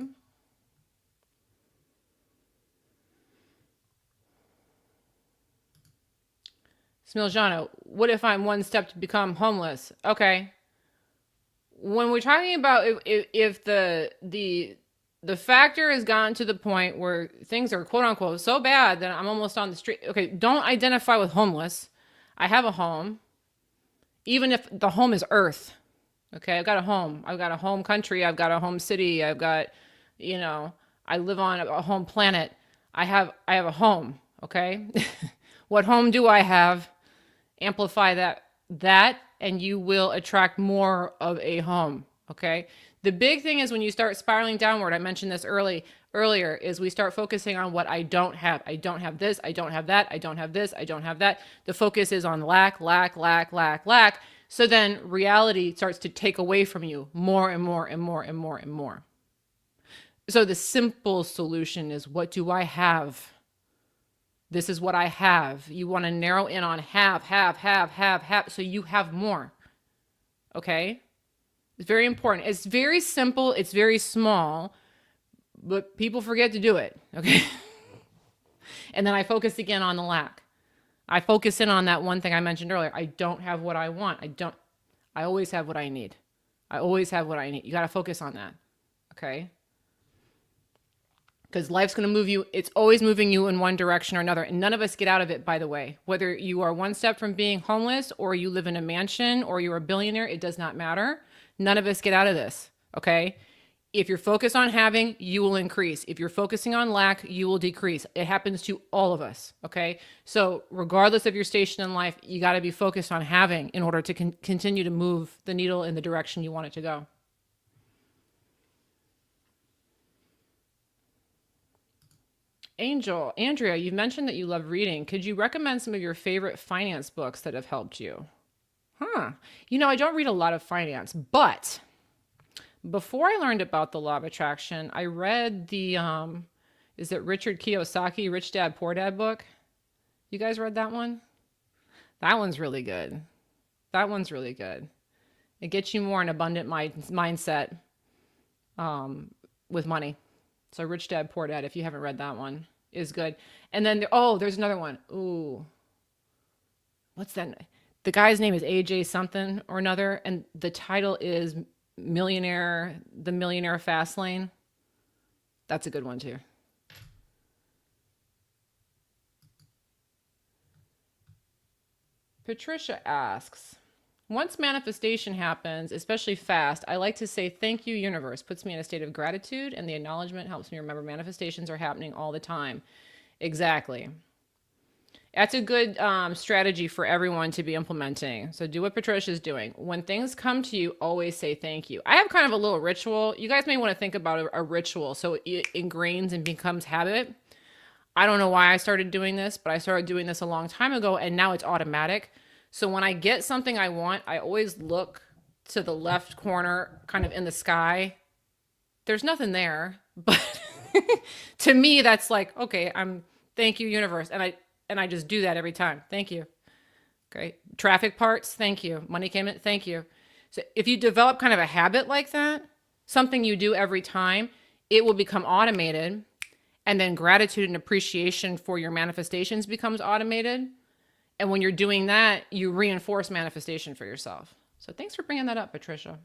Smiljano, what if I'm one step to become homeless? Okay. When we're talking about if the factor has gotten to the point where things are quote unquote so bad that I'm almost on the street. Okay, don't identify with homeless. I have a home. Even if the home is earth. Okay, I've got a home. I've got a home country. I've got a home city. I've got, I live on a home planet. I have a home. Okay. What home do I have? Amplify that and you will attract more of a home. Okay. The big thing is when you start spiraling downward, I mentioned this earlier, is we start focusing on what I don't have. I don't have this. I don't have that. I don't have this. I don't have that. The focus is on lack, lack, lack, lack, lack. So then reality starts to take away from you more and more and more and more and more. So the simple solution is, what do I have? This is what I have. You want to narrow in on have, so you have more. Okay? It's very important. It's very simple. It's very small, but people forget to do it. Okay? And then I focus again on the lack. I focus in on that one thing I mentioned earlier. I don't have what I want. I always have what I need. I always have what I need. You got to focus on that. Okay? Because life's going to move you. It's always moving you in one direction or another. And none of us get out of it, by the way. Whether you are one step from being homeless or you live in a mansion or you're a billionaire, it does not matter. None of us get out of this. Okay? If you're focused on having, you will increase. If you're focusing on lack, you will decrease. It happens to all of us. Okay? So regardless of your station in life, you got to be focused on having in order to continue to move the needle in the direction you want it to go. Andrea, you mentioned that you love reading. Could you recommend some of your favorite finance books that have helped you? I don't read a lot of finance, but before I learned about the law of attraction, I read the, is it Richard Kiyosaki, Rich Dad, Poor Dad book? You guys read that one? That one's really good. It gets you more an abundant mindset with money. So Rich Dad, Poor Dad, if you haven't read that one, is good. And then, there's another one. Ooh. What's that? The guy's name is AJ something or another. And the title is the Millionaire Fast Lane. That's a good one too. Patricia asks, once manifestation happens, especially fast, I like to say, thank you, universe. Puts me in a state of gratitude, and the acknowledgement helps me remember manifestations are happening all the time. Exactly. That's a good strategy for everyone to be implementing. So do what Patricia's doing. When things come to you, always say thank you. I have kind of a little ritual. You guys may want to think about a ritual so it ingrains and becomes habit. I don't know why I started doing this, but I started doing this a long time ago, and now it's automatic. So when I get something I want, I always look to the left corner, kind of in the sky. There's nothing there, but to me, that's like, okay, thank you, universe. And I just do that every time. Thank you. Okay. Traffic parts. Thank you. Money came in. Thank you. So if you develop kind of a habit like that, something you do every time, it will become automated. And then gratitude and appreciation for your manifestations becomes automated. And when you're doing that, you reinforce manifestation for yourself. So thanks for bringing that up, Patricia.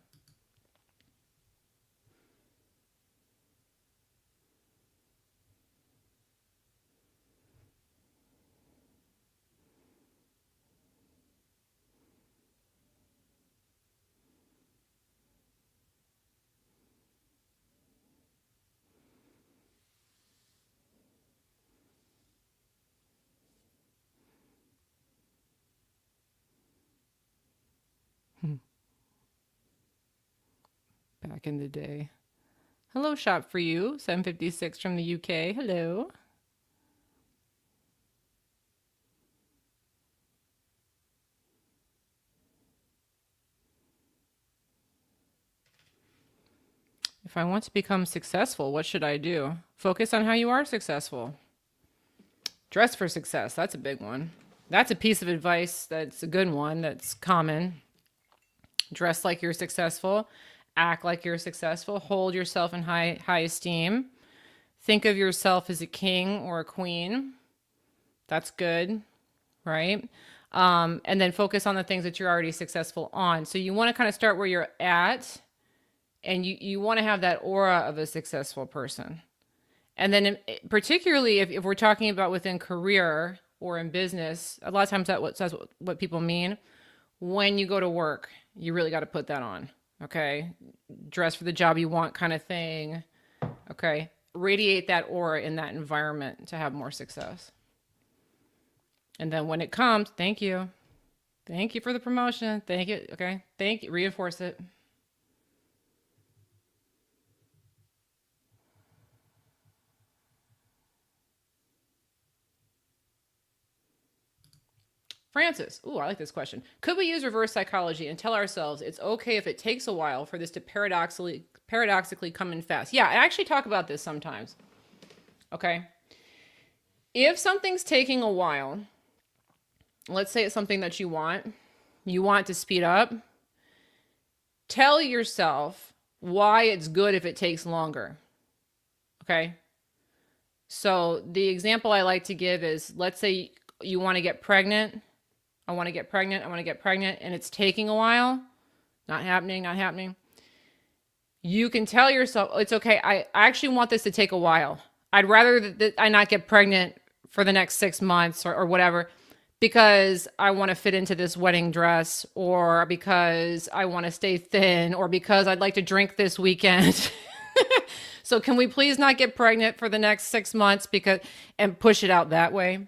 Back in the day. Hello, shop for you. 756 from the UK. Hello. If I want to become successful, what should I do? Focus on how you are successful. Dress for success. That's a big one. That's a piece of advice that's a good one, that's common. Dress like you're successful. Act like you're successful. Hold yourself in high esteem. Think of yourself as a king or a queen. That's good, right? And then focus on the things that you're already successful on. So you want to kind of start where you're at, and you want to have that aura of a successful person. And then particularly if we're talking about within career or in business, a lot of times that's what people mean. When you go to work, you really got to put that on. Okay. Dress for the job you want kind of thing. Okay. Radiate that aura in that environment to have more success. And then when it comes, thank you. Thank you for the promotion. Thank you. Okay. Thank you. Reinforce it. Francis, ooh, I like this question. Could we use reverse psychology and tell ourselves it's okay if it takes a while for this to paradoxically come in fast? Yeah, I actually talk about this sometimes. Okay. If something's taking a while, let's say it's something that you want to speed up, tell yourself why it's good if it takes longer. Okay. So the example I like to give is, let's say you want to get pregnant. I want to get pregnant, and it's taking a while. Not happening. You can tell yourself, it's okay, I actually want this to take a while. I'd rather that I not get pregnant for the next 6 months or whatever, because I want to fit into this wedding dress, or because I want to stay thin, or because I'd like to drink this weekend. So can we please not get pregnant for the next 6 months and push it out that way?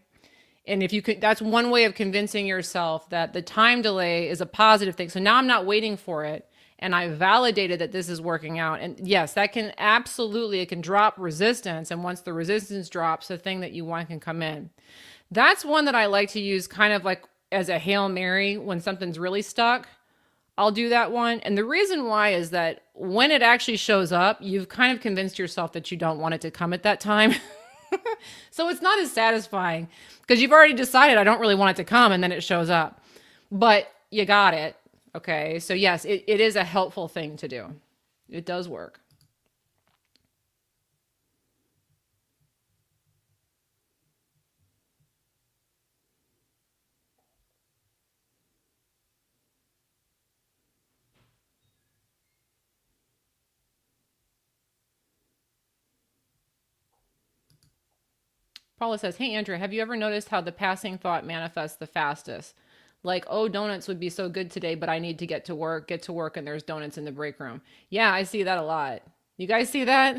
And if you could, that's one way of convincing yourself that the time delay is a positive thing. So now I'm not waiting for it, and I validated that this is working out. And yes, that can absolutely, it can drop resistance. And once the resistance drops, the thing that you want can come in. That's one that I like to use kind of like as a Hail Mary when something's really stuck. I'll do that one. And the reason why is that when it actually shows up, you've kind of convinced yourself that you don't want it to come at that time. So it's not as satisfying because you've already decided I don't really want it to come, and then it shows up. But you got it. Okay. So yes, it is a helpful thing to do. It does work. Paula says, hey, Andrea, have you ever noticed how the passing thought manifests the fastest? Like, oh, donuts would be so good today, but I need to get to work, and there's donuts in the break room. Yeah, I see that a lot. You guys see that?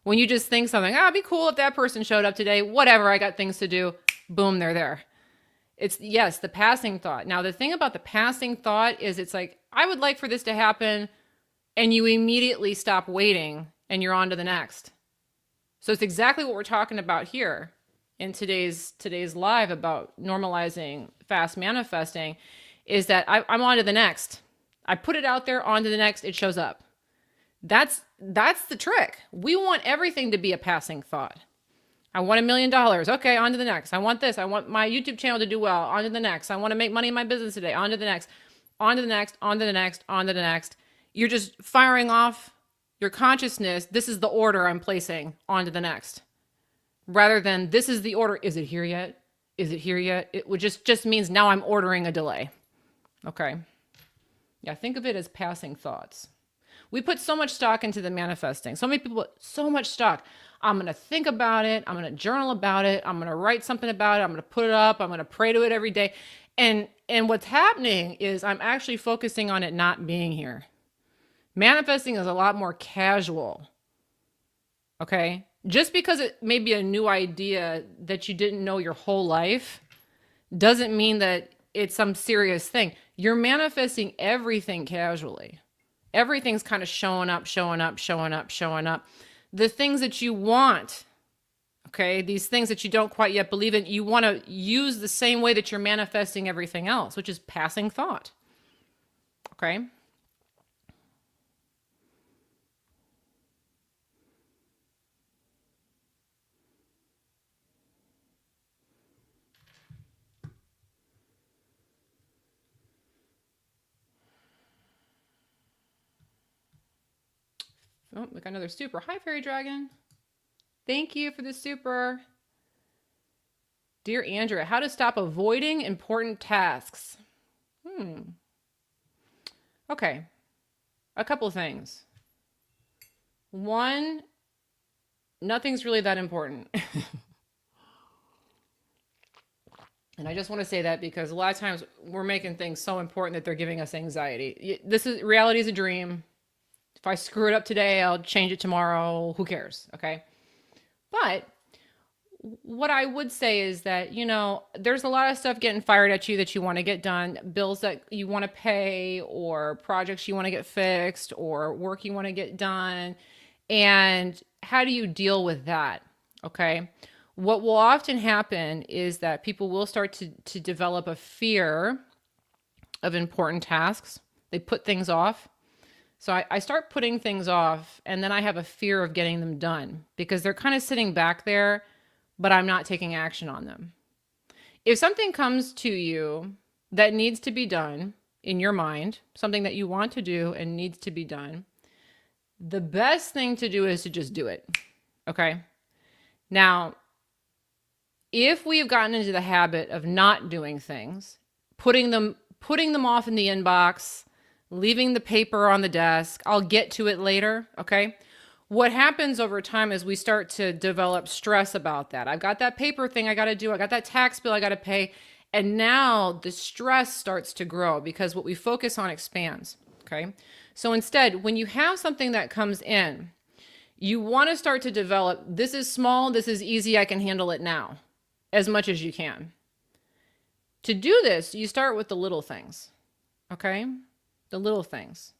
When you just think something, it'd be cool if that person showed up today. Whatever, I got things to do. Boom, they're there. It's, yes, the passing thought. Now, the thing about the passing thought is it's like, I would like for this to happen, and you immediately stop waiting, and you're on to the next. So it's exactly what we're talking about here in today's live about normalizing fast manifesting, is that I'm on to the next. I put it out there, on to the next, it shows up. That's the trick. We want everything to be a passing thought. I want $1 million. Okay, on to the next. I want this. I want my YouTube channel to do well. On to the next. I want to make money in my business today. On to the next. On to the next. On to the next. On to the next. You're just firing off your consciousness. This is the order I'm placing. On to the next. Rather than this is the order. Is it here yet? Is it here yet? It would just means now I'm ordering a delay. Okay. Yeah, think of it as passing thoughts. We put so much stock into the manifesting. So many people put so much stock. I'm going to think about it. I'm going to journal about it. I'm going to write something about it. I'm going to put it up. I'm going to pray to it every day. And what's happening is I'm actually focusing on it not being here. Manifesting is a lot more casual. Okay? Just because it may be a new idea that you didn't know your whole life doesn't mean that it's some serious thing. You're manifesting everything casually. Everything's kind of showing up, showing up, showing up, showing up. The things that you want, okay, these things that you don't quite yet believe in, you want to use the same way that you're manifesting everything else, which is passing thought. Okay? Oh, we got another super. Hi, Fairy Dragon. Thank you for the super. Dear Andrea, how to stop avoiding important tasks. Okay. A couple things. One, nothing's really that important. And I just want to say that because a lot of times we're making things so important that they're giving us anxiety. Reality is a dream. If I screw it up today, I'll change it tomorrow. Who cares? Okay. But what I would say is that, there's a lot of stuff getting fired at you that you want to get done, bills that you want to pay, or projects you want to get fixed, or work you want to get done. And how do you deal with that? Okay. What will often happen is that people will start to develop a fear of important tasks. They put things off. So I start putting things off, and then I have a fear of getting them done because they're kind of sitting back there, but I'm not taking action on them. If something comes to you that needs to be done in your mind, something that you want to do and needs to be done, the best thing to do is to just do it. Okay? Now, if we've gotten into the habit of not doing things, putting them off in the inbox, leaving the paper on the desk, I'll get to it later, okay? What happens over time is we start to develop stress about that. I've got that paper thing I got to do. I got that tax bill I got to pay. And now the stress starts to grow because what we focus on expands, okay? So instead, when you have something that comes in, you want to start to develop, this is small, this is easy, I can handle it now, as much as you can. To do this, you start with the little things, okay? The little things.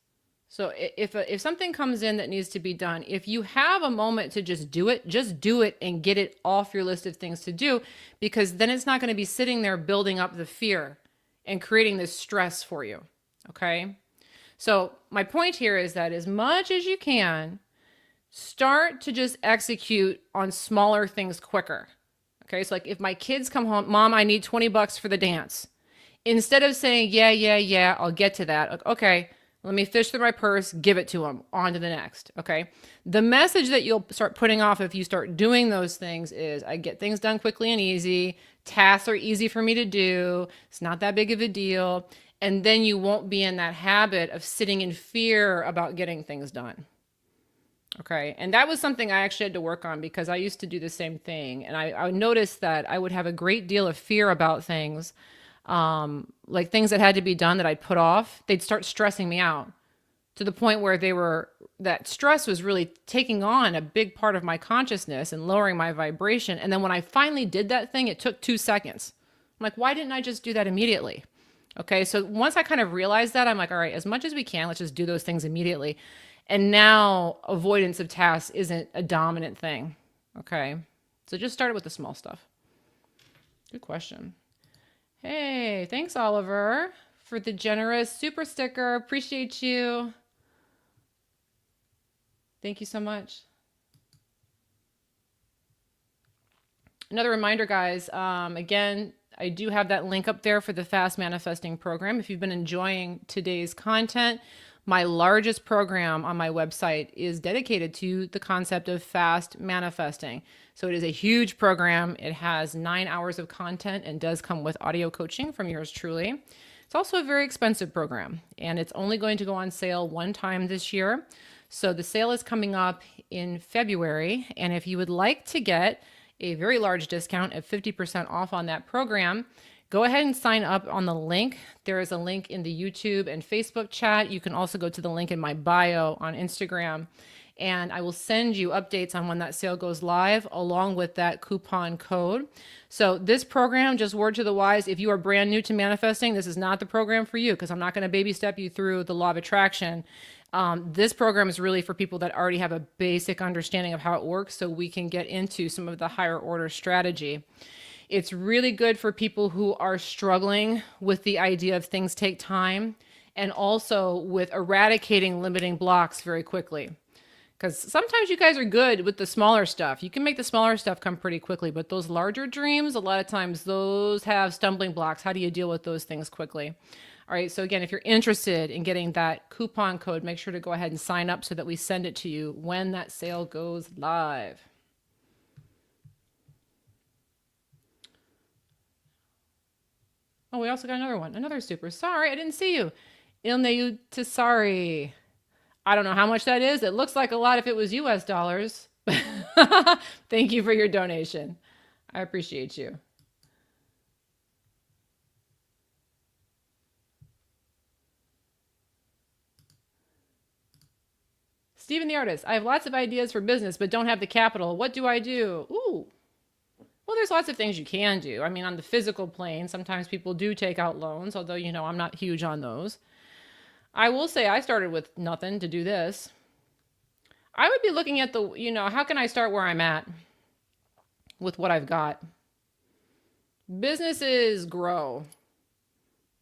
So if something comes in that needs to be done, if you have a moment to just do it and get it off your list of things to do, because then it's not going to be sitting there building up the fear and creating this stress for you. Okay. So my point here is that as much as you can, start to just execute on smaller things quicker. Okay. So like if my kids come home, Mom, I need $20 for the dance. Instead of saying, yeah, I'll get to that. Okay, let me fish through my purse, give it to them, on to the next. Okay. The message that you'll start putting off if you start doing those things is I get things done quickly and easy. Tasks are easy for me to do. It's not that big of a deal. And then you won't be in that habit of sitting in fear about getting things done. Okay. And that was something I actually had to work on because I used to do the same thing. And I noticed that I would have a great deal of fear about things. Like things that had to be done that I'd put off, they'd start stressing me out to the point where that stress was really taking on a big part of my consciousness and lowering my vibration. And then when I finally did that thing, it took 2 seconds. I'm like, why didn't I just do that immediately? Okay. So once I kind of realized that, I'm like, all right, as much as we can, let's just do those things immediately. And now avoidance of tasks isn't a dominant thing. Okay. So just start it with the small stuff. Good question. Hey, thanks, Oliver, for the generous super sticker. Appreciate you. Thank you so much. Another reminder, guys, again, I do have that link up there for the Fast Manifesting program. If you've been enjoying today's content, my largest program on my website is dedicated to the concept of fast manifesting. So it is a huge program. It has 9 hours of content and does come with audio coaching from yours truly. It's also a very expensive program, and it's only going to go on sale one time this year. So the sale is coming up in February. And if you would like to get a very large discount of 50% off on that program, go ahead and sign up on the link. There is a link in the YouTube and Facebook chat. You can also go to the link in my bio on Instagram. And I will send you updates on when that sale goes live along with that coupon code. So this program, just word to the wise, if you are brand new to manifesting, this is not the program for you because I'm not going to baby step you through the law of attraction. This program is really for people that already have a basic understanding of how it works so we can get into some of the higher order strategy. It's really good for people who are struggling with the idea of things take time and also with eradicating limiting blocks very quickly. Because sometimes you guys are good with the smaller stuff. You can make the smaller stuff come pretty quickly, but those larger dreams, a lot of times those have stumbling blocks. How do you deal with those things quickly? All right, so again, if you're interested in getting that coupon code, make sure to go ahead and sign up so that we send it to you when that sale goes live. Oh, we also got another one. Another super. Sorry, I didn't see you. Ilneu Tisari. I don't know how much that is. It looks like a lot if it was US dollars. Thank you for your donation. I appreciate you. Stephen the artist. I have lots of ideas for business, but don't have the capital. What do I do? Ooh. Well, there's lots of things you can do. I mean, on the physical plane, sometimes people do take out loans, although, you know, I'm not huge on those. I will say I started with nothing to do this. I would be looking at the, you know, how can I start where I'm at with what I've got? Businesses grow.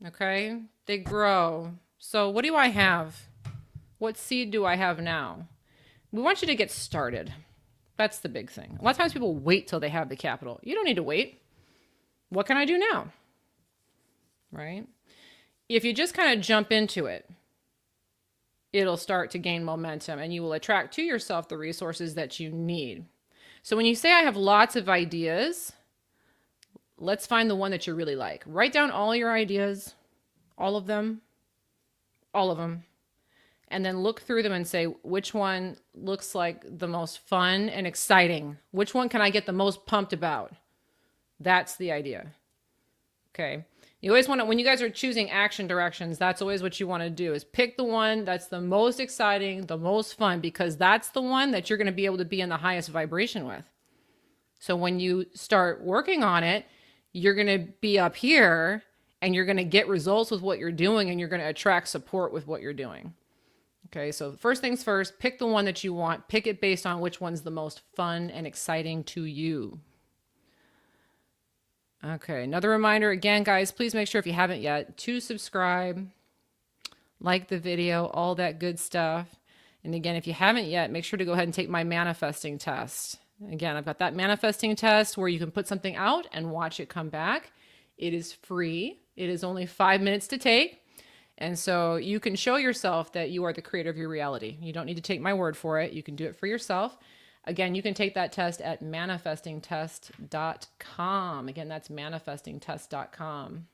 Okay? They grow. So what do I have? What seed do I have now? We want you to get started. That's the big thing. A lot of times people wait till they have the capital. You don't need to wait. What can I do now? Right? If you just kind of jump into it, it'll start to gain momentum and you will attract to yourself the resources that you need. So when you say I have lots of ideas, let's find the one that you really like. Write down all your ideas, all of them, and then look through them and say, which one looks like the most fun and exciting? Which one can I get the most pumped about? That's the idea. Okay. You always want to, when you guys are choosing action directions, that's always what you want to do is pick the one that's the most exciting, the most fun, because that's the one that you're going to be able to be in the highest vibration with. So when you start working on it, you're going to be up here and you're going to get results with what you're doing and you're going to attract support with what you're doing. Okay, so first things first, pick the one that you want. Pick it based on which one's the most fun and exciting to you. Okay, another reminder again, guys, please make sure if you haven't yet to subscribe, like the video, all that good stuff. And again, if you haven't yet, make sure to go ahead and take my manifesting test. Again, I've got that manifesting test where you can put something out and watch it come back. It is free. It is only 5 minutes to take. And so you can show yourself that you are the creator of your reality. You don't need to take my word for it. You can do it for yourself. Again, you can take that test at manifestingtest.com. Again, that's manifestingtest.com.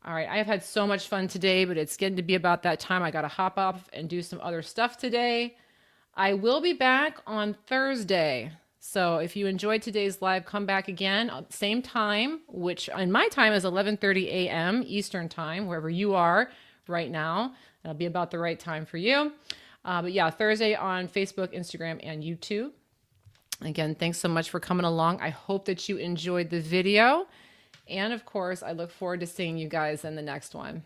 All right, I have had so much fun today, but it's getting to be about that time. I got to hop off and do some other stuff today. I will be back on Thursday. So if you enjoyed today's live, come back again at the same time, which in my time is 11:30 a.m. Eastern time, wherever you are right now. That'll be about the right time for you. But yeah, Thursday on Facebook, Instagram, and YouTube. Again, thanks so much for coming along. I hope that you enjoyed the video. And of course, I look forward to seeing you guys in the next one.